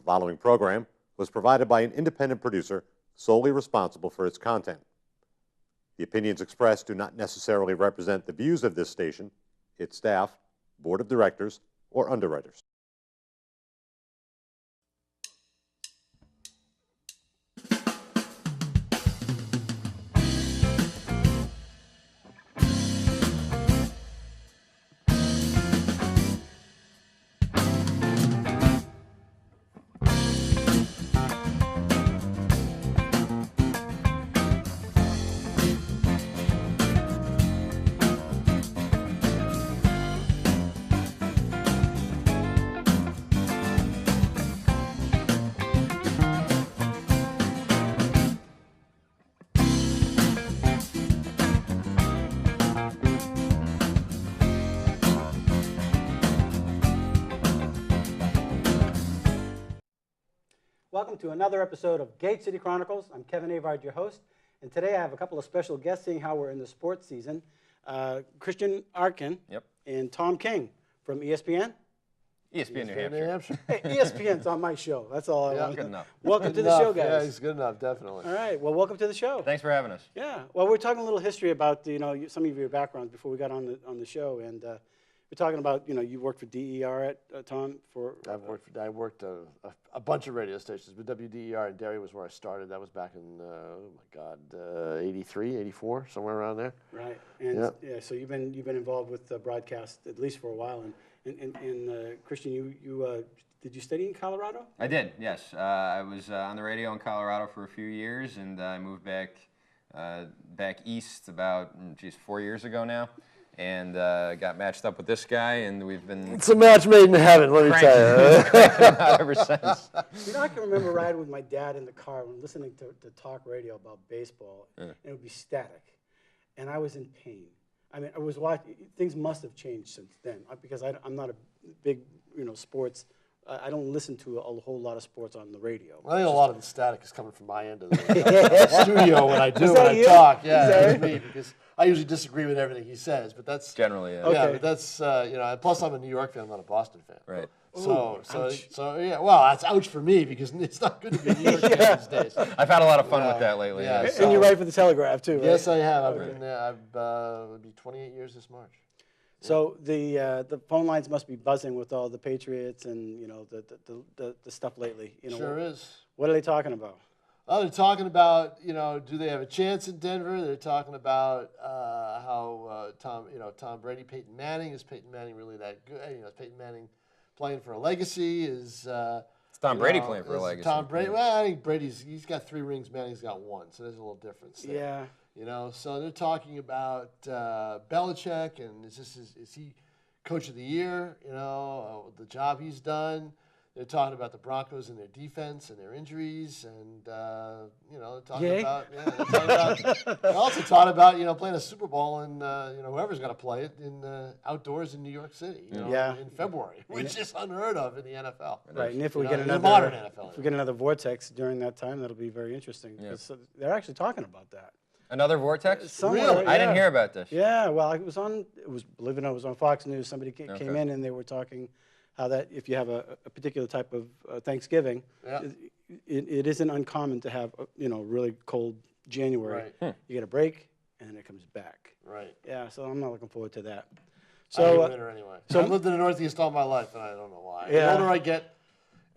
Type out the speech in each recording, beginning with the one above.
following program was provided by an independent producer solely responsible for its content. The opinions expressed do not necessarily represent the views of this station, its staff, board of directors, or underwriters. Welcome to another episode of Gate City Chronicles. I'm Kevin Avard, your host, and today I have a couple of special guests seeing how we're in the sports season. Christian Arcand and Tom King from ESPN. ESPN New Hampshire. Hey, ESPN's on my show. That's all I want. Good enough. Welcome to the show, guys. Yeah, he's good enough, definitely. All right. Well, welcome to the show. Thanks for having us. Yeah. Well, we're talking a little history about some of your backgrounds before we got on the show, and we're talking about you worked for DER at Tom for. I worked a bunch of radio stations, but WDER in Derry was where I started. That was back in 83, 84, somewhere around there. Right. And yeah. So you've been involved with broadcast at least for a while, and Christian, you did you study in Colorado? I did. Yes. I was on the radio in Colorado for a few years, and I moved back east about 4 years ago now. And got matched up with this guy, and we've been... It's a match made in heaven, let me tell you. Ever since. I can remember riding with my dad in the car and listening to talk radio about baseball, and it would be static. And I was in pain. I mean, I was watching... Things must have changed since then, because I'm not a big, sports... I don't listen to a whole lot of sports on the radio. Well, I think a lot of the static is coming from my end of the studio when I talk. Yeah, it's me, because I usually disagree with everything he says, but that's generally yeah. Okay. Yeah, but that's plus I'm a New York fan, I'm not a Boston fan. Right. So yeah. Well, that's ouch for me because it's not good to be a New York fan these days. I've had a lot of fun with that lately. Yeah. And you write for the Telegraph too, right? Yes, I have. I've been there. It'll be 28 years this March. So the phone lines must be buzzing with all the Patriots and the stuff lately. Sure is. What are they talking about? Well, they're talking about do they have a chance in Denver? They're talking about how Tom Brady, Peyton Manning, is Peyton Manning really that good? Is Peyton Manning playing for a legacy? Is it's Tom Brady playing for a legacy? Tom Brady. Well, I think he's got 3 rings. Manning's got 1, so there's a little difference there. Yeah. So they're talking about Belichick, and is he coach of the year? The job he's done. They're talking about the Broncos and their defense and their injuries, and they're talking about They also talked about playing a Super Bowl and whoever's going to play it in outdoors in New York City. In February, which is unheard of in the NFL. Right, and if we get modern NFL, if we get another vortex during that time, that'll be very interesting. Yeah. So they're actually talking about that. Another vortex? Really? I didn't hear about this. Yeah, well, it was believe it or not, it was on Fox News. Somebody came in and they were talking how that if you have a particular type of Thanksgiving, it isn't uncommon to have really cold January. Right. You get a break and it comes back. Right. Yeah, so I'm not looking forward to that. So I hate winter anyway. So I've lived in the Northeast all my life, and I don't know why. Yeah. The older I get,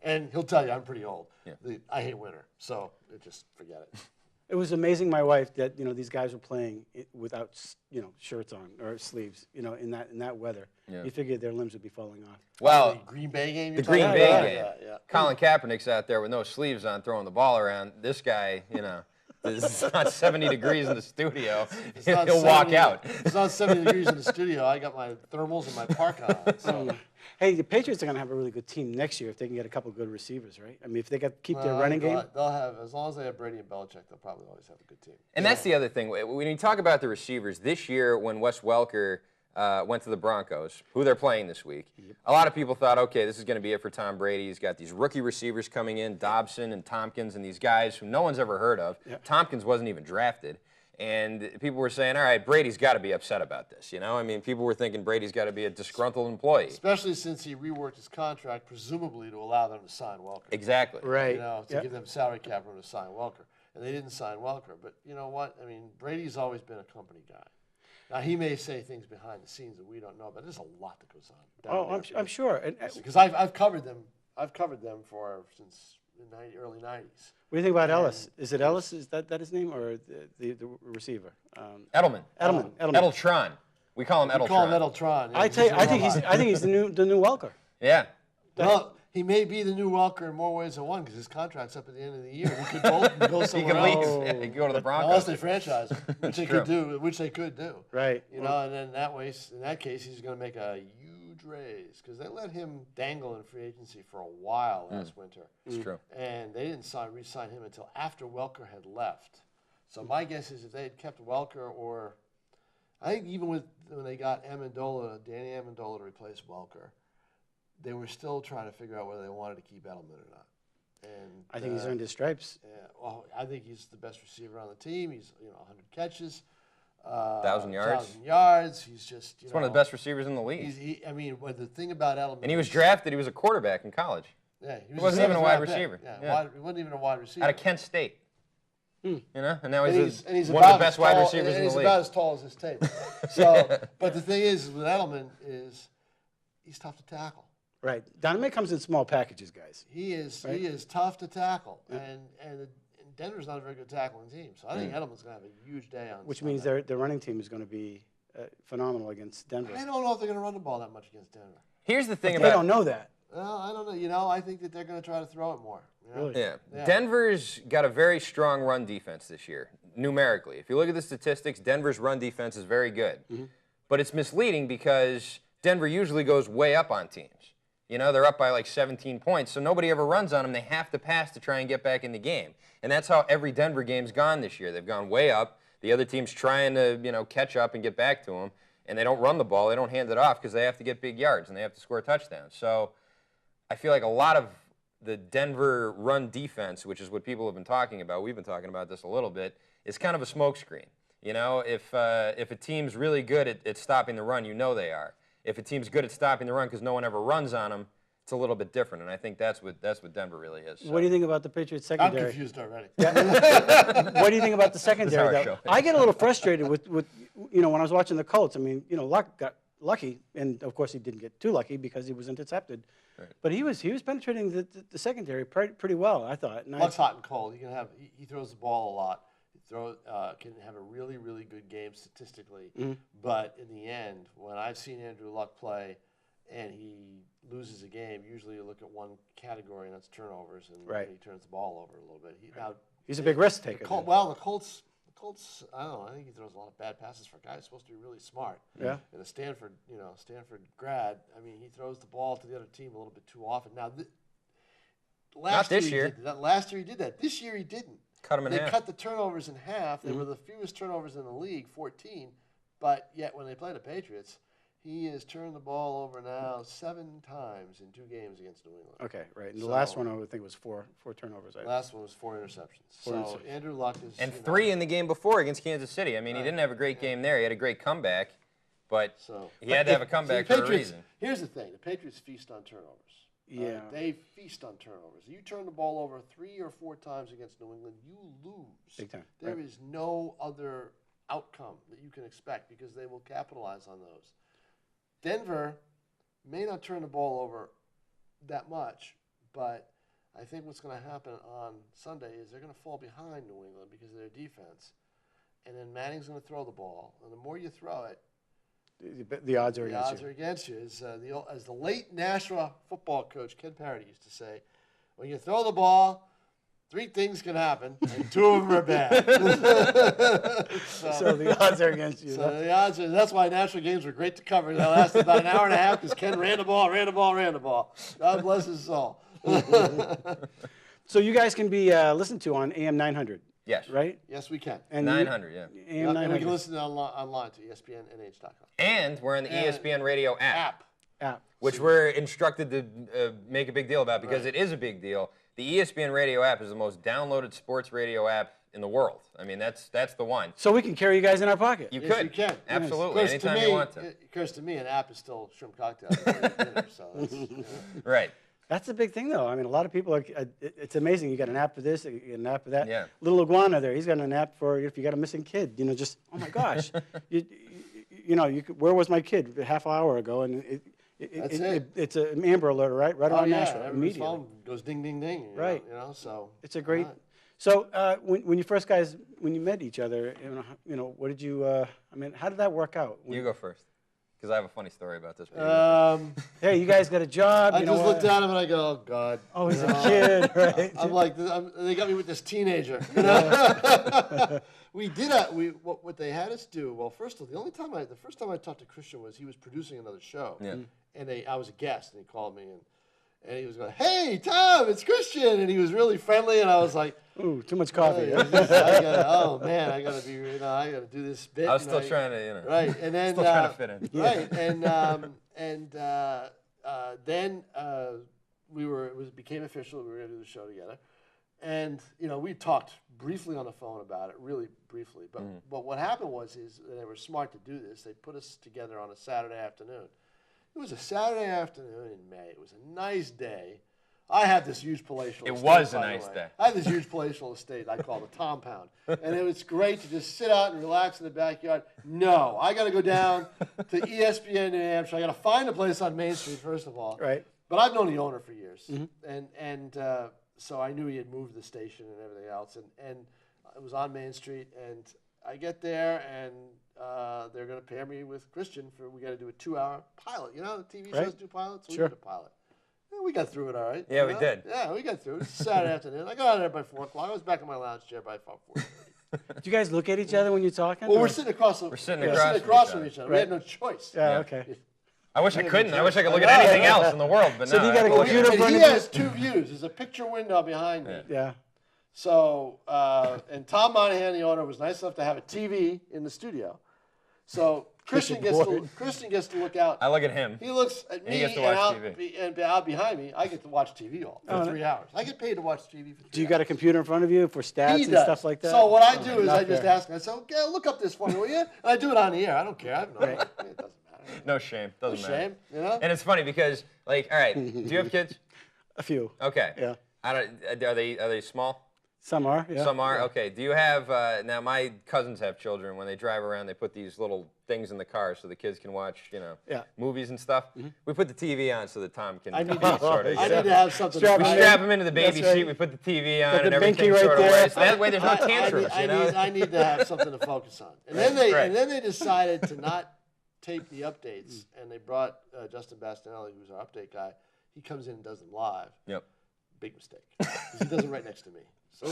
and he'll tell you I'm pretty old. Yeah. I hate winter, so just forget it. It was amazing, my wife, that these guys were playing without shirts on or sleeves, in that weather. Yeah. You figured their limbs would be falling off. Well, The Green Bay game. the Green Bay game. Yeah. Colin Kaepernick's out there with no sleeves on, throwing the ball around. This guy, it's not 70 degrees in the studio. He'll walk out. It's not 70 degrees in the studio. I got my thermals and my parka on. So. Hey, the Patriots are going to have a really good team next year if they can get a couple good receivers, right? I mean, if they keep their running game. They'll have, as long as they have Brady and Belichick, they'll probably always have a good team. And that's the other thing. When you talk about the receivers, this year when Wes Welker went to the Broncos, who they're playing this week, a lot of people thought, okay, this is going to be it for Tom Brady. He's got these rookie receivers coming in, Dobson and Tompkins and these guys who no one's ever heard of. Yep. Tompkins wasn't even drafted. And people were saying, all right, Brady's got to be upset about this, you know? I mean, people were thinking Brady's got to be a disgruntled employee. Especially since he reworked his contract, presumably to allow them to sign Welker. Exactly. Right. You know, to give them salary cap room to sign Welker. And they didn't sign Welker. But you know what? I mean, Brady's always been a company guy. Now, he may say things behind the scenes that we don't know, but there's a lot that goes on. Oh, I'm sure. Because I've covered them. I've covered them since the early 90s. What do you think about Ellis? Is it Ellis? Is that his name, or the receiver? Edelman. Edelman. Edeltron. We call him Edeltron. We call him Edeltron. I think he's the new Welker. Yeah. Well, he may be the new Welker in more ways than one because his contract's up at the end of the year. He could both go He somewhere can leave. else. Yeah, he can go to the Broncos. Unless they franchise him, which they could true. do. Which they could do. Right. You know, and then in that case, he's going to make a huge raise because they let him dangle in free agency for a while last winter. It's true. And they didn't re-sign him until after Welker had left. So my guess is if they had kept Welker, or I think even when they got Danny Amendola to replace Welker, they were still trying to figure out whether they wanted to keep Edelman or not. And I think he's earned his stripes. Yeah, well, I think he's the best receiver on the team. He's 100 catches, 1,000 yards. 1,000 yards. He's just He's one of the best receivers in the league. The thing about Edelman. And he was drafted. He was a quarterback in college. Yeah, he wasn't even a wide seventh round receiver. pick. Yeah. He wasn't even a wide receiver. Out of Kent State. You know, and now And he's one about of the best as tall- wide receivers in the He's league. about as tall as his tape. So, but the thing is with Edelman is he's tough to tackle. Right. Donovan comes in small packages, guys. He is Right? he is tough to tackle, and Denver's not a very good tackling team. So I think Edelman's going to have a huge day on. Which Sunday. means their running team is going to be phenomenal against Denver. I don't know if they're going to run the ball that much against Denver. Here's the thing They about don't know that. Well, I don't know. You know, I think that they're going to try to throw it more. You know? Really? Yeah. Denver's got a very strong run defense this year, numerically. If you look at the statistics, Denver's run defense is very good. But it's misleading because Denver usually goes way up on teams. You know, they're up by like 17 points, so nobody ever runs on them. They have to pass to try and get back in the game. And that's how every Denver game's gone this year. They've gone way up. The other team's trying to, catch up and get back to them. And they don't run the ball. They don't hand it off because they have to get big yards and they have to score touchdowns. So I feel like a lot of the Denver run defense, which is what people have been talking about, we've been talking about this a little bit, is kind of a smokescreen. You know, if a team's really good at stopping the run, you know they are. If a team's good at stopping the run because no one ever runs on them, it's a little bit different. And I think that's what Denver really is. So. What do you think about the Patriots I'm secondary? confused already. What do you think about the secondary? our Though? show. I get a little frustrated with when I was watching the Colts. I mean, Luck got lucky, and of course he didn't get too lucky because he was intercepted. Right. But he was penetrating the secondary pretty well, I thought. And Luck's hot and cold. He throws the ball a lot. Can have a really, really good game statistically. But in the end, when I've seen Andrew Luck play and he loses a game, usually you look at one category, and that's turnovers, and he turns the ball over a little bit. He's a big risk taker. The Colts, I don't know. I think he throws a lot of bad passes for a guy who's supposed to be really smart. Yeah. And a Stanford grad, I mean, he throws the ball to the other team a little bit too often. Now, last year. Last year he did that. This year he didn't. Cut them in half. They cut the turnovers in half. They were the fewest turnovers in the league, 14. But yet when they play the Patriots, he has turned the ball over now 7 times in 2 games against New England. Okay, right. And the last one I would think was four turnovers. Last one was 4 interceptions. Andrew Luck is... And 3 in the game before against Kansas City. I mean, he didn't have a great game there. He had a great comeback, but he had to have a comeback for a reason. Here's the thing. The Patriots feast on turnovers. Yeah. They feast on turnovers. You turn the ball over 3 or 4 times against New England, you lose. Big time. There is no other outcome that you can expect because they will capitalize on those. Denver may not turn the ball over that much, but I think what's going to happen on Sunday is they're going to fall behind New England because of their defense. And then Manning's going to throw the ball. And the more you throw it, the odds are against you. As the late Nashua football coach Ken Parody used to say, when you throw the ball, 3 things can happen, and 2 of them are bad. so the odds are against you. So the odds are. That's why Nashua games were great to cover. They lasted about an hour and a half because Ken ran the ball. God bless his soul. So you guys can be listened to on AM 900. Yes. Right? Yes, we can. And 900, yeah. AM 900. And we can listen online to ESPN NH.com. And we're on the ESPN Radio app. Which we're instructed to make a big deal about because it is a big deal. The ESPN Radio app is the most downloaded sports radio app in the world. I mean, that's the one. So we can carry you guys in our pocket. You Yes, could. you can. Absolutely. Anytime you want to. Of course, to me, an app is still shrimp cocktail. Dinner, so that's, Right. That's a big thing, though. I mean, a lot of people are. It's amazing. You got an app for this, you got an app for that. Yeah. Little iguana there. He's got an app for if you got a missing kid. You know, just oh my gosh, you know, where was my kid a half hour ago? And it's an Amber Alert, right around Nashua everybody's immediately. phone goes ding, ding, ding. Right. You know, so It's a great. So when you first guys when you met each other, you know, what did you? I mean, how did that work out? You go first, because I have a funny story about this. Hey, you guys got a job. I you know just what? looked at him and I go, oh God. Oh, he's a kid, right? I'm like, they got me with this teenager. You know? What they had us do. Well, first of all, the first time I talked to Christian was he was producing another show. Yeah. And I was a guest, and he called me and he was going, "Hey, Tom, it's Christian," and he was really friendly, and I was like, Ooh, too much coffee. oh man, I gotta do this bit. I was still trying to, you know. Right, and then still trying to fit in. Right, and then it became official. We were gonna do the show together, and you know we talked briefly on the phone about it, really briefly. But what happened was they were smart to do this. They put us together on a Saturday afternoon. It was a Saturday afternoon in May. It was a nice day. I had this huge palatial estate. It was a by the nice way. day. I had this huge palatial estate I call the Compound. And it was great to just sit out and relax in the backyard. No, I got to go down to ESPN in New Hampshire. I got to find a place on Main Street, first of all. Right. But I've known the owner for years. Mm-hmm. And so I knew he had moved the station and everything else. And it was on Main Street. And I get there, and they're going to pair me with Christian we got to do a 2-hour pilot. You know, TV shows do pilots? So Sure. we did a pilot. Yeah, we got through it all right. Yeah, you we know? did. Yeah, we got through it. It's Saturday afternoon. I got out of there by 4 o'clock. I was back in my lounge chair by 4:30. Do you guys look at each other when you're talking? Well, or- we're sitting across across from from each other. Right. We had no choice. Yeah. Okay. I wish I couldn't. I wish I could look at anything else in the world, but So no. you got a I have to look at computer it. in front And of he you? has 2 views. There's a picture window behind me. Yeah. So, and Tom Monahan, the owner, was nice enough to have a TV in the studio. So Christian gets to look out. I look at him. He looks at me, he gets to watch and out behind me, I get to watch TV for 3 hours. I get paid to watch TV for 3 hours. Do you got a computer in front of you for stats He and does. stuff like that? So what I do is not I just fair. ask him. I say, "Okay, look up this for me, will you?" And I do it on the air. I don't care. I have no. It doesn't matter. No shame. Doesn't No matter. shame, you know. And it's funny because, like, all right, do you have kids? A few. Okay. Yeah. Are they small? Some are. Yeah. Some are. Okay. Do you have now? My cousins have children. When they drive around, they put these little things in the car so the kids can watch, movies and stuff. We put the TV on so that Tom can. I need sort of. I need to have something. Strap We him strap him into the baby That's right. seat. We put the TV on, Got the and everything binky right sort of there. works. That way, there's no tantrums. I need to have something to focus on. And then they decided to not tape the updates, and they brought Justin Bastinelli, who's our update guy. He comes in and does them live. Yep. Big mistake. 'Cause he does them right next to me. So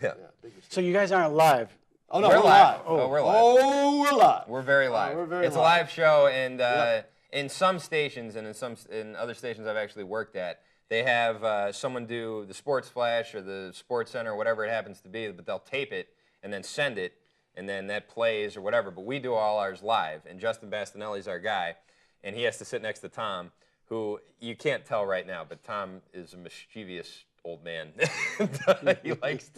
Yeah. big mistake. So you guys aren't live. Oh no, We're live. Oh, Oh, we're live. Oh, we're live. We're very live. we're very it's a live. live show, and in some stations and in other stations I've actually worked at, they have someone do the Sports Flash or the Sports Center or whatever it happens to be, but they'll tape it and then send it, and then that plays or whatever. But we do all ours live, and Justin Bastinelli's our guy, and he has to sit next to Tom, who you can't tell right now, but Tom is a mischievous old man. he likes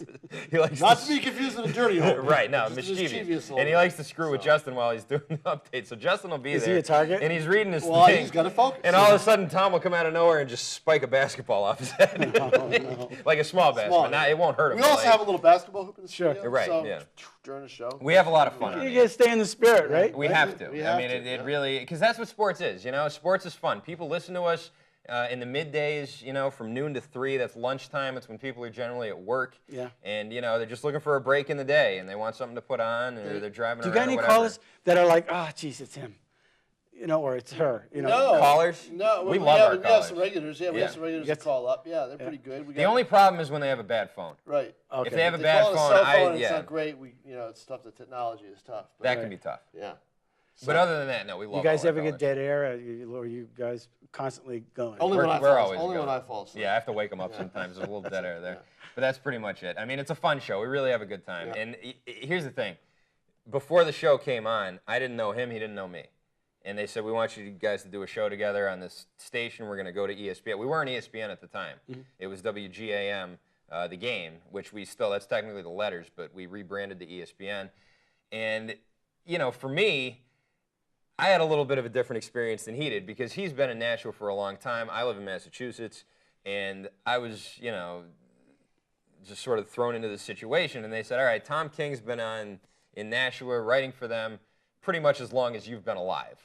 Not to be confused with a dirty old man. Right, no, Just a mischievous. old And he man. likes to screw with Justin while he's doing the update. So Justin will be Is there. he a target? And he's reading his Well, thing. he's got to focus. And all of a sudden, Tom will come out of nowhere and just spike a basketball off his head. Like a small basketball. Now, it won't hurt him. We also like- have a little basketball hoop in the Sure. studio. Right, So yeah. during the show. We have a lot of fun on You it. gotta stay in the spirit, right? We have to. We I have mean, to, it yeah. really, because that's what sports is, Sports is fun. People listen to us in the middays, from noon to 3. That's lunchtime. It's when people are generally at work. Yeah. And, they're just looking for a break in the day, and they want something to put on, or they're driving Do you around got any or whatever. callers that are like, oh, geez, it's him, or it's her, No. Callers? No. We we love have, our we callers. have some regulars. Yeah, we have some regulars that Yes. call up. Yeah, they're pretty good. We The only problem is when they have a bad phone. Right. Okay. If they have a They bad call it a phone, cell phone, it's yeah, not great. It's tough. The technology is tough. But that can be tough. yeah. But other than that, no, we love You guys all our ever get callers. dead air, or you guys constantly going? Only when I We're fall. always Only when going. I fall asleep. Yeah, I have to wake them up sometimes. There's a little dead air there. But that's pretty much it. I mean, it's a fun show. We really have a good time. Yeah. And here's the thing. Before the show came on, I didn't know him. He didn't know me. And they said, we want you guys to do a show together on this station. We're going to go to ESPN. We weren't ESPN at the time. It was WGAM the game, which we still, that's technically the letters, but we rebranded to ESPN. And, you know, for me, I had a little bit of a different experience than he did because he's been in Nashua for a long time. I live in Massachusetts, and I was, you know, just sort of thrown into the situation. And they said, all right, Tom King's been on in Nashua writing for them pretty much as long as you've been alive.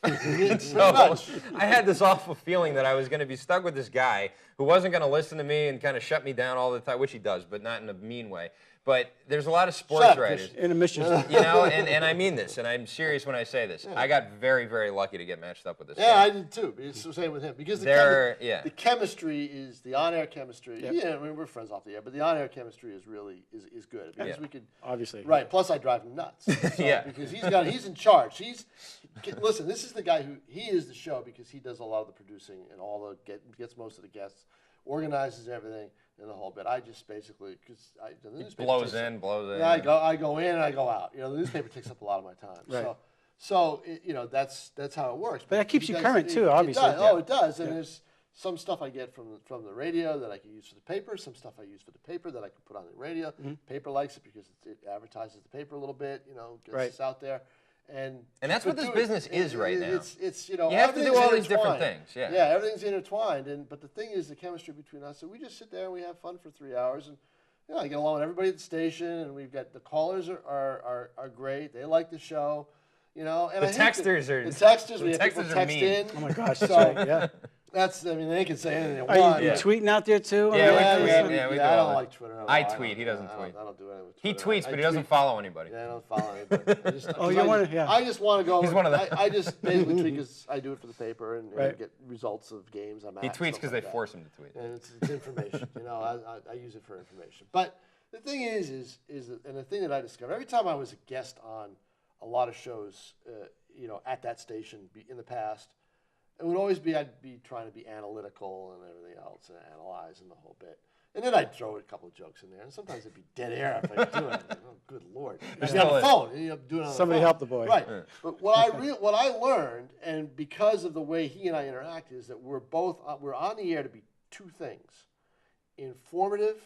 So I had this awful feeling that I was going to be stuck with this guy who wasn't going to listen to me and kind of shut me down all the time, which he does, but not in a mean way. But there's a lot of sports writers. In a mission. You know, and I mean this, and I'm serious when I say this. I got very, very lucky to get matched up with this Yeah, guy. I did too. It's the same with him because the chemistry is the on-air chemistry. Yep. Yeah, I mean we're friends off the air, but the on-air chemistry is really is good because we could obviously right. Plus, I drive him nuts. So, because he's in charge. Listen. This is the guy who he is the show because he does a lot of the producing and all the gets most of the guests, organizes everything. And the whole bit. I just basically the newspaper blows in. I go in and I go out. You know, the newspaper takes up a lot of my time. Right. So you know that's how it works. But that keeps you current too, obviously. It does. Oh, it does. And there's some stuff I get from the radio that I can use for the paper. Some stuff I use for the paper that I can put on the radio. Mm-hmm. Paper likes it because it advertises the paper a little bit. You know, gets us out there. And that's what this business is right now. It's you know you have to do all these different things. Yeah, everything's intertwined. But the thing is the chemistry between us. So we just sit there and we have fun for 3 hours, and you know I get along with everybody at the station, and we've got the callers are great. They like the show, you know. And the texters are we have people text in. Oh my gosh, that's right. Yeah. I mean, they can say anything they want. Are you tweeting out there too? Yeah, we do. I don't like Twitter. I tweet. He doesn't tweet. I don't do anything with Twitter. He tweets, but he doesn't follow anybody. Yeah, I don't follow anybody. I just want to go. He's one of them. I just basically tweet because I do it for the paper and get results of games I'm at. He tweets because they force him to tweet. And it's information. You know, I use it for information. But the thing is and the thing that I discovered every time I was a guest on a lot of shows, you know, at that station in the past. It would always be I'd be trying to be analytical and everything else and analyzing the whole bit. And then I'd throw a couple of jokes in there. And sometimes it'd be dead air if I do it. Oh, good Lord. You'd be on the phone. And you'd do it on Somebody the phone. help the boy. Right. But what I learned, and because of the way he and I interact, is that we're on the air to be two things, informative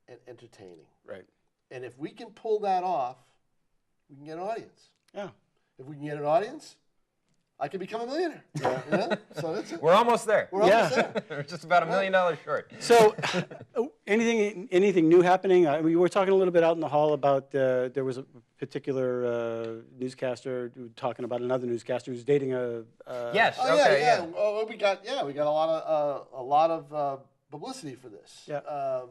and entertaining. Right. And if we can pull that off, we can get an audience. Yeah. If we can get an audience, I can become a millionaire. Yeah. You know? So that's it. We're almost there. We're almost there. We're just about $1 million short. So, anything new happening? We were talking a little bit out in the hall about there was a particular newscaster talking about another newscaster who's dating a. Yes. Oh, okay. Yeah. Oh, we got a lot of publicity for this. Yeah.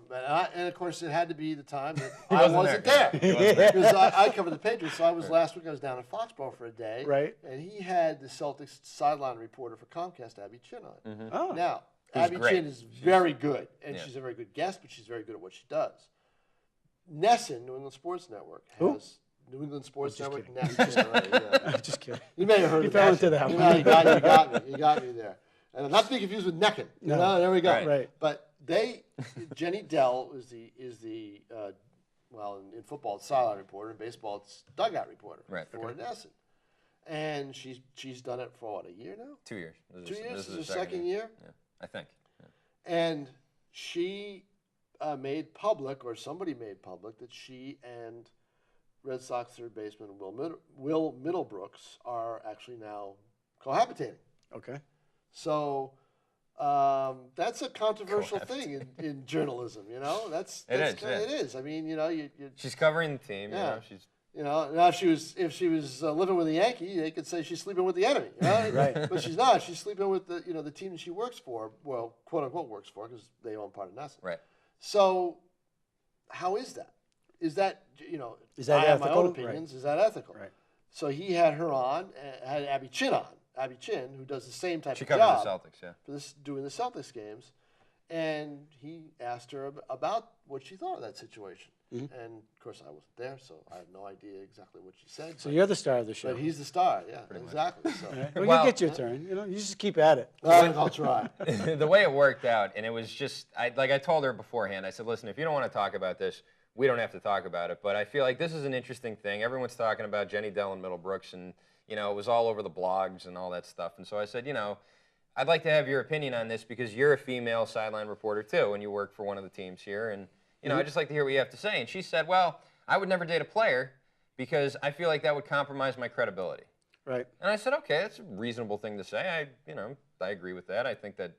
And of course, it had to be the time that I wasn't there. Because I covered the Patriots. So last week I was down in Foxborough for a day. Right. And he had the Celtics sideline reporter for Comcast, Abby Chin, on. Mm-hmm. Oh. Now, Abby Chin is very good, and she's a very good guest, but she's very good at what she does. Nesson, New England Sports Network, has New England Sports Network. Nesson. Just kidding. You may have heard of fell into that one. You got me there. And not to be confused with Neckin. No, there we go. Right. But Jenny Dell is the in football it's sideline reporter, in baseball it's dugout reporter for Nesson. And she's done it for what, a year now? 2 years. 2 years? This is her second year? Yeah, I think. Yeah. And she made public, or somebody made public, that she and Red Sox third baseman Will Middlebrooks are actually now cohabitating. Okay. So that's a controversial thing in journalism, you know. It is. I mean, you know, she's covering the team. Yeah. You know, now if she was living with a Yankee, they could say she's sleeping with the enemy. You know? Right. But she's not. She's sleeping with the team that she works for. Well, quote unquote works for, because they own part of Nesson. Right. So, how is that? Is that I have my own opinions. Right. Is that ethical? Right. So he had her on, had Abby Chin on. Abby Chin, who does the same type of job. She covers the Celtics, for doing the Celtics games, and he asked her about what she thought of that situation. Mm-hmm. And of course, I wasn't there, so I have no idea exactly what she said. So you're the star of the show. But he's the star, exactly. So. Right. Well, you get your turn. You know, you just keep at it. I'll try. The way it worked out, and it was just I told her beforehand. I said, listen, if you don't want to talk about this, we don't have to talk about it. But I feel like this is an interesting thing. Everyone's talking about Jenny Dell and Middlebrooks, and you know, it was all over the blogs and all that stuff. And so I said, you know, I'd like to have your opinion on this because you're a female sideline reporter too, and you work for one of the teams here. And You know, I'd just like to hear what you have to say. And she said, well, I would never date a player because I feel like that would compromise my credibility. Right. And I said, okay, that's a reasonable thing to say. I agree with that. I think that,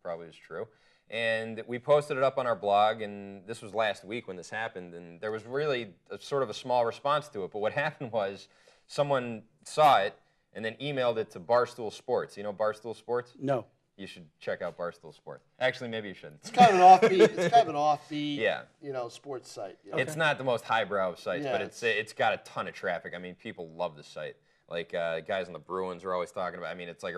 probably is true. And we posted it up on our blog, and this was last week when this happened, and there was really sort of a small response to it. But what happened was someone saw it and then emailed it to Barstool Sports. You know Barstool Sports? No. You should check out Barstool Sports. Actually, maybe you shouldn't. It's kind of an offbeat. It's kind of an offbeat. Yeah. Sports site. It's not the most highbrow of sites, but it's got a ton of traffic. I mean, people love the site. Like guys on the Bruins are always talking about. I mean, it's like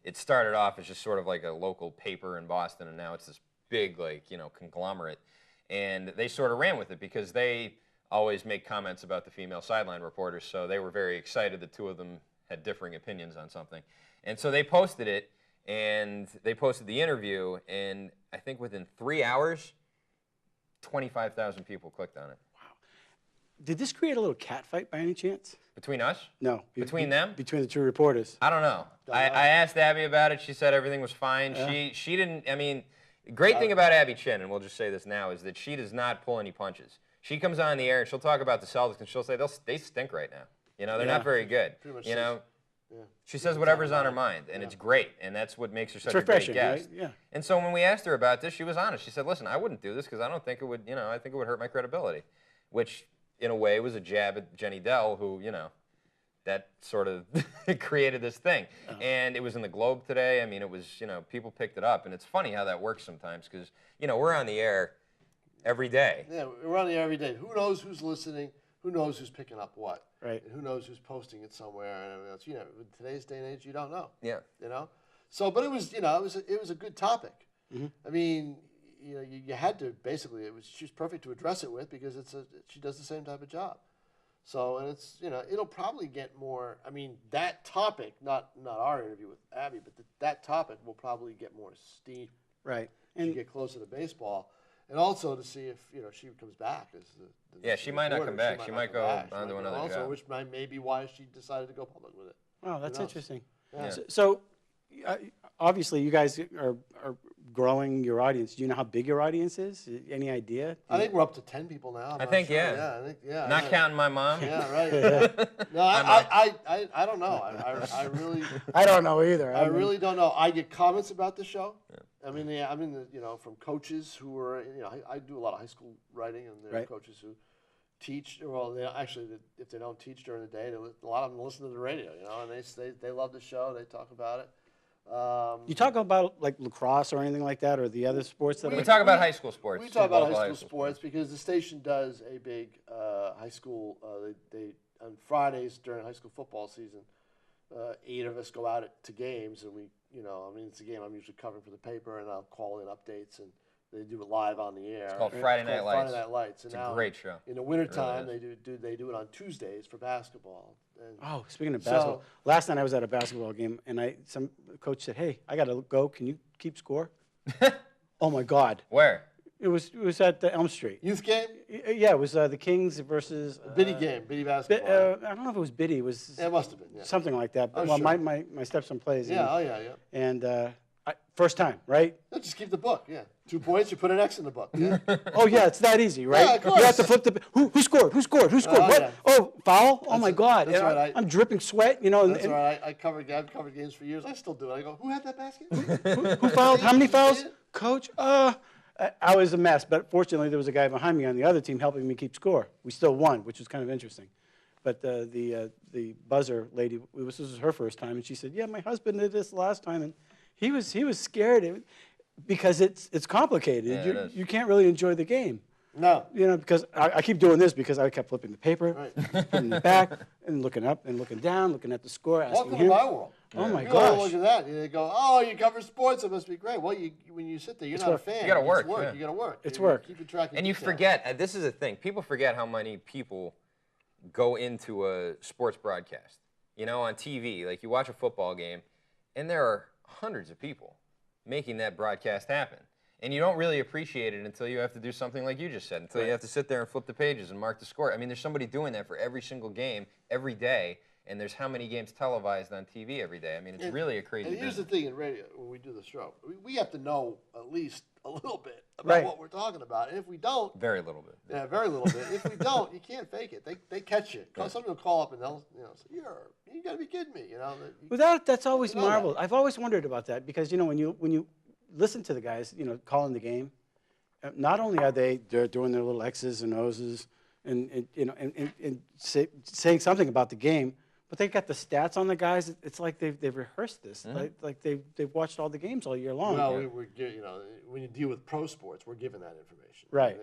it started off as just sort of like a local paper in Boston, and now it's this big, conglomerate. And they sort of ran with it because they always make comments about the female sideline reporters, so they were very excited that two of them had differing opinions on something. And so they posted it, and they posted the interview, and I think within 3 hours, 25,000 people clicked on it. Wow. Did this create a little cat fight by any chance? Between us? No. Between them? Between the two reporters. I don't know. I asked Abby about it. She said everything was fine. Yeah. She didn't, the great thing about Abby Chin, and we'll just say this now, is that she does not pull any punches. She comes on the air and she'll talk about the Celtics and she'll say they stink right now. They're not very good. Pretty much She says whatever's on her mind, and it's great, and that's what makes her such a great refreshing, guest. right? Yeah. And so when we asked her about this, she was honest. She said, listen, I wouldn't do this because I don't think it would, I think it would hurt my credibility, which in a way was a jab at Jenny Dell, who, that sort of created this thing. And it was in the Globe today. I mean, it was, people picked it up. And it's funny how that works sometimes because, we're on the air every day. Yeah, we're on the air every day. Who knows who's listening? Who knows who's picking up what? Right. And who knows who's posting it somewhere and everything else. In today's day and age, you don't know. Yeah. So, but it was, it was a good topic. Mm-hmm. I mean, you had to basically, she was perfect to address it with because she does the same type of job. So, and it's, it'll probably get more, that topic, not our interview with Abby, but that topic will probably get more steam. Right. And you get closer to baseball. And also to see if, she comes back. She might not come back. She might go on to another job. Which may be why she decided to go public with it. Oh, that's interesting. Yeah. So obviously, you guys are growing your audience. Do you know how big your audience is? Any idea? I think we're up to 10 people now. I think, sure. yeah. I think, yeah. Not counting my mom. Yeah, right. Yeah. No, I don't know. I really. I don't know either. I really don't know. I get comments about the show. Yeah. From coaches who are, I do a lot of high school writing, and there are coaches who teach. Well, if they don't teach during the day, a lot of them listen to the radio, and they love the show. They talk about it. You talk about like lacrosse or anything like that, or the other sports that we talk about high school sports. We talk about high school sports because the station does a big high school. They on Fridays during high school football season, 8 of us go out to games, and we, it's a game I'm usually covering for the paper, and I'll call in updates, and they do it live on the air. It's called Friday Night Lights. Friday Night Lights. It's a great show. In the wintertime, they do it on Tuesdays for basketball. And speaking of basketball, last night I was at a basketball game, and some coach said, "Hey, I got to go. Can you keep score?" Oh my God! Where? It was at Elm Street. Youth game? Yeah, it was the Kings versus Biddy game, Biddy basketball. I don't know if it was Biddy. It was it must have been, yeah. Something like that. Well, sure. my stepson plays. Yeah, and, And first time, right? No, just keep the book. Yeah, 2 points. You put an X in the book. Yeah. Oh yeah, it's that easy, right? Yeah, of course. You have to flip the who scored? Who scored? What? Yeah. Oh, foul! Oh my God! That's right. I'm dripping sweat. That's right. I've covered games for years. I still do it. I go, who had that basket? Who fouled? How many fouls? Coach? I was a mess, but fortunately there was a guy behind me on the other team helping me keep score. We still won, which was kind of interesting. But the buzzer lady, this was her first time, and she said, "Yeah, my husband did this last time," and he was scared because it's complicated. Yeah, you can't really enjoy the game. No. Because I keep doing this because I kept flipping the paper, right. putting it back, and looking up and looking down, looking at the score, asking Welcome him. to my world. Oh my People gosh! look at that. They go, "Oh, you cover sports. It must be great." Well, when you sit there, you're not a fan. You got to work. It's work. Yeah. You got to work. It's You're work. Keeping track of and you details. forget. This is the thing. People forget how many people go into a sports broadcast. On TV, like you watch a football game, and there are hundreds of people making that broadcast happen. And you don't really appreciate it until you have to do something like you just said, until you have to sit there and flip the pages and mark the score. There's somebody doing that for every single game, every day, and there's how many games televised on TV every day. I mean, it's really a crazy And here's business. the thing in radio, when we do the show, we have to know at least a little bit about Right. what we're talking about. And if we don't, Very little bit. yeah, very little bit. If we don't, you can't fake it. They catch you. Somebody will call up and they'll, say, you got to be kidding me, Well, that's always You know that. marveled. I've always wondered about that because when you listen to the guys, calling the game, not only are they're doing their little X's and O's and saying something about the game, but they've got the stats on the guys. It's like they've rehearsed this, like they've watched all the games all year long. Well, when you deal with pro sports, we're given that information. Right.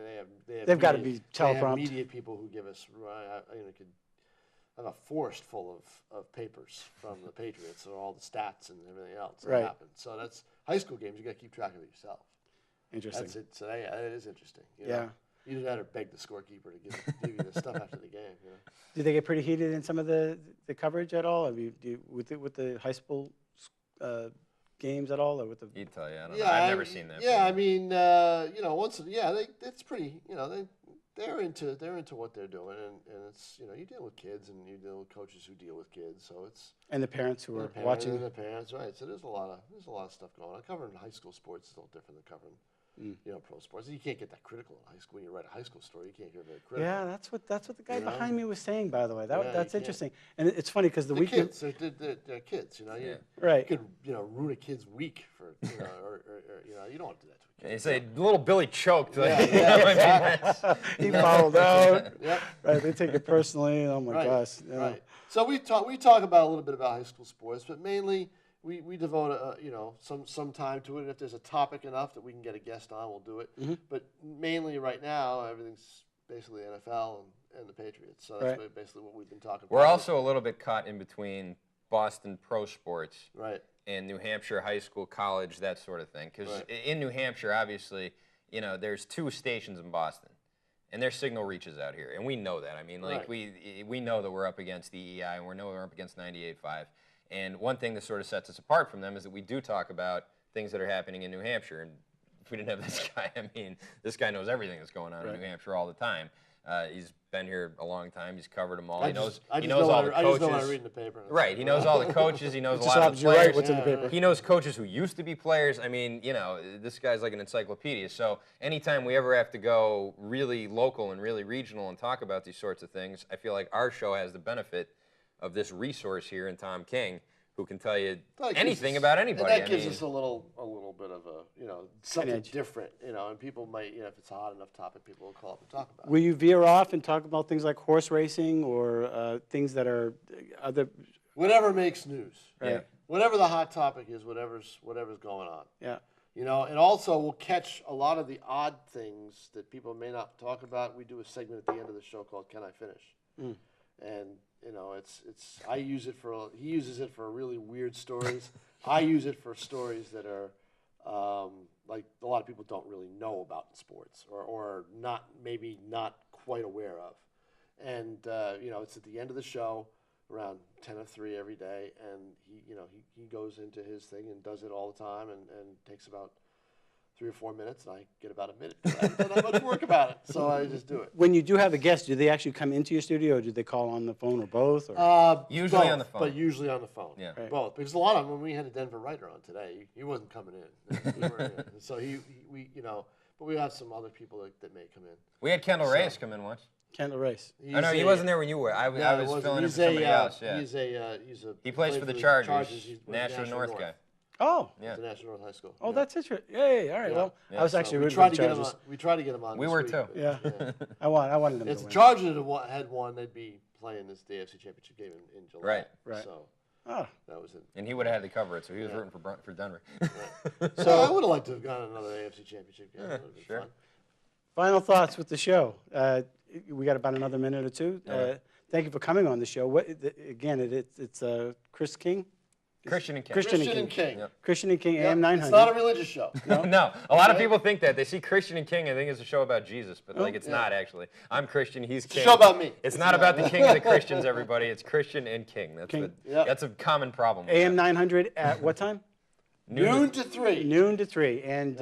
They've gotta media- be They have teleprompted. media people who give us, I have a forest full of papers from the Patriots and all the stats and everything else that Right. happened. So that's high school games. You got to keep track of it yourself. Interesting. That's it. So yeah, it is interesting. Yeah. You just had to beg the scorekeeper to give you the stuff after the game. Did they get pretty heated in some of the coverage at all? I mean, with the high school games at all, or with the? He'd tell you. I don't know. I've never seen that. Yeah, I mean, it's pretty. They're into what they're doing, and it's you deal with kids and you deal with coaches who deal with kids, so it's And the parents who the are parents watching. and the parents, right? So there's a lot of stuff going on. Covering high school sports is a little different than covering pro sports. You can't get that critical in high school. When you write a high school story, you can't get very critical. Yeah, that's what the guy You know? behind me was saying. By the way, Yeah, you that's can't. interesting, and it's funny because the The weekend, kids, they're kids. You right? could ruin a kid's week for or you don't want to do that to a kid. You say little Billy choked. He fouled out. Yep. Right, they take it personally. Oh my Right, gosh. Yeah. right. So we talk about a little bit about high school sports, but mainly we devote some time to it. And if there's a topic enough that we can get a guest on, we'll do it. Mm-hmm. But mainly right now, everything's basically NFL and the Patriots. So that's Right. basically what we've been talking about. We're also a little bit caught in between Boston pro sports right. and New Hampshire high school, college, that sort of thing. Because Right. in New Hampshire, obviously, there's 2 stations in Boston, and their signal reaches out here, and we know that. I mean, like Right. we know that we're up against EEI, and we know we're up against 98.5. And one thing that sort of sets us apart from them is that we do talk about things that are happening in New Hampshire. And if we didn't have this guy, I mean, this guy knows everything that's going on in New Hampshire all the time. He's been here a long time. He's covered them all. He knows all the coaches. I just know what I read in the paper. Right. He knows all the coaches. He knows a Just lot of happens the you're right players. what's in the paper. He knows coaches who used to be players. I mean, this guy's like an encyclopedia. So anytime we ever have to go really local and really regional and talk about these sorts of things, I feel like our show has the benefit of this resource here in Tom King, who can tell you anything about anybody. And that gives us a little bit of something edge. different, and people might, if it's a hot enough topic, people will call up and talk about it. Will you veer off and talk about things like horse racing or things that are other? Whatever makes news. Yeah. Whatever the hot topic is, whatever's going on. Yeah. And also we'll catch a lot of the odd things that people may not talk about. We do a segment at the end of the show called "Can I Finish?" And he uses it for really weird stories. I use it for stories that are like a lot of people don't really know about in sports or maybe not quite aware of. And it's at the end of the show around 10 or 3 every day, and he goes into his thing and does it all the time and takes about 3 or 4 minutes, and I get about a minute. I haven't done that much work about it, so I just do it. When you do have a guest, do they actually come into your studio, or do they call on the phone, or both? Or? Usually Both, on the phone. But usually on the phone. Yeah. Right. Both. Because a lot of them, when we had a Denver writer on today, he wasn't coming in. So but we have some other people that may come in. We had Kendall Reyes come in once. Kendall Race. Oh, no, he wasn't there when you were. I was filling in for somebody else. Yeah. He plays for the Chargers. Nashua North guy. Oh. Yeah. The National North High School. Oh, that's interesting. Yeah. All right. Yeah. Well, Yeah, I was so actually we rooting tried for to the get him Chargers. on. We tried to get him on. We this were week, too. but, Yeah. I wanted them If to the win. Chargers had won, they'd be playing the AFC Championship game in July. Right. So Oh. that was it. And he would have had to cover it, so he was rooting for Denver. So I would have liked to have gotten another AFC Championship game. That would have been sure. fun. Final thoughts with the show. We got about another minute or two. right. Thank you for coming on the show. It's Chris King. Christian and King. Christian Christian and King. Yep. Christian and King, Yeah, AM 900. It's not a religious show. No, a lot of people think that. They see Christian and King, I think it's a show about Jesus, but it's Yeah. not actually. I'm Christian, he's King. a show about me. It's not about the King of the Christians, everybody. It's Christian and King. King. That's a common problem. with AM that. 900 at what time? Noon to 3. Noon to 3. And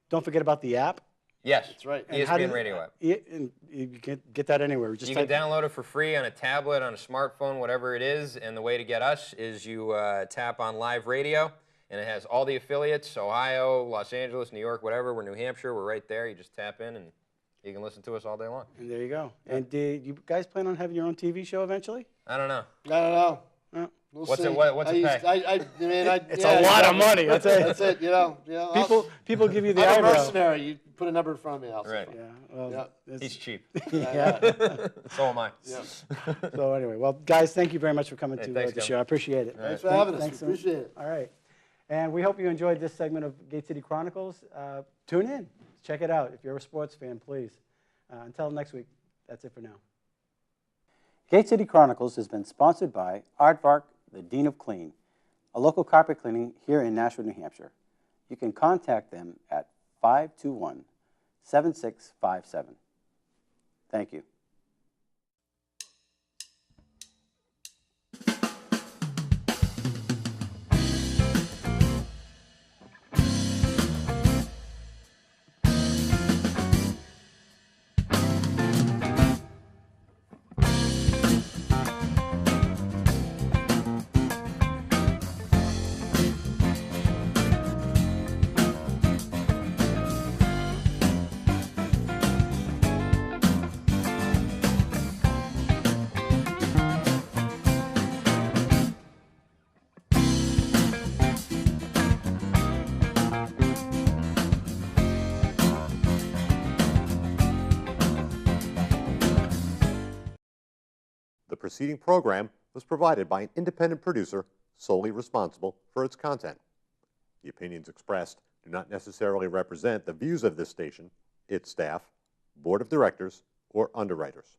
don't forget about the app. Yes. That's right. And how ESPN do- Radio app. And you can get that anywhere. Just You can type- download it for free on a tablet, on a smartphone, whatever it is. And the way to get us is you tap on live radio, and it has all the affiliates, Ohio, Los Angeles, New York, whatever. We're New Hampshire. We're right there. You just tap in, and you can listen to us all day long. And there you go. And you guys plan on having your own TV show eventually? I don't know. I don't know. No. We'll What's see. it- what's it pay? It's a lot of money, I'll tell you. That's it. You know. People give you the I'm a eyebrow. mercenary. You put a number in front of me, I'll say. Right. Yeah. Well, Yeah. it's- He's cheap. yeah. So am I. Yeah. So anyway, well, guys, thank you very much for coming Hey, to thanks, the Kevin. show. I appreciate it. Thanks for having us. Thanks We appreciate it. All right. And we hope you enjoyed this segment of Gate City Chronicles. Tune in. Check it out. If you're a sports fan, please. Until next week, that's it for now. Gate City Chronicles has been sponsored by Aardvark, the Dean of Clean, a local carpet cleaning here in Nashua, New Hampshire. You can contact them at 521-7657. Thank you. The preceding program was provided by an independent producer solely responsible for its content. The opinions expressed do not necessarily represent the views of this station, its staff, board of directors, or underwriters.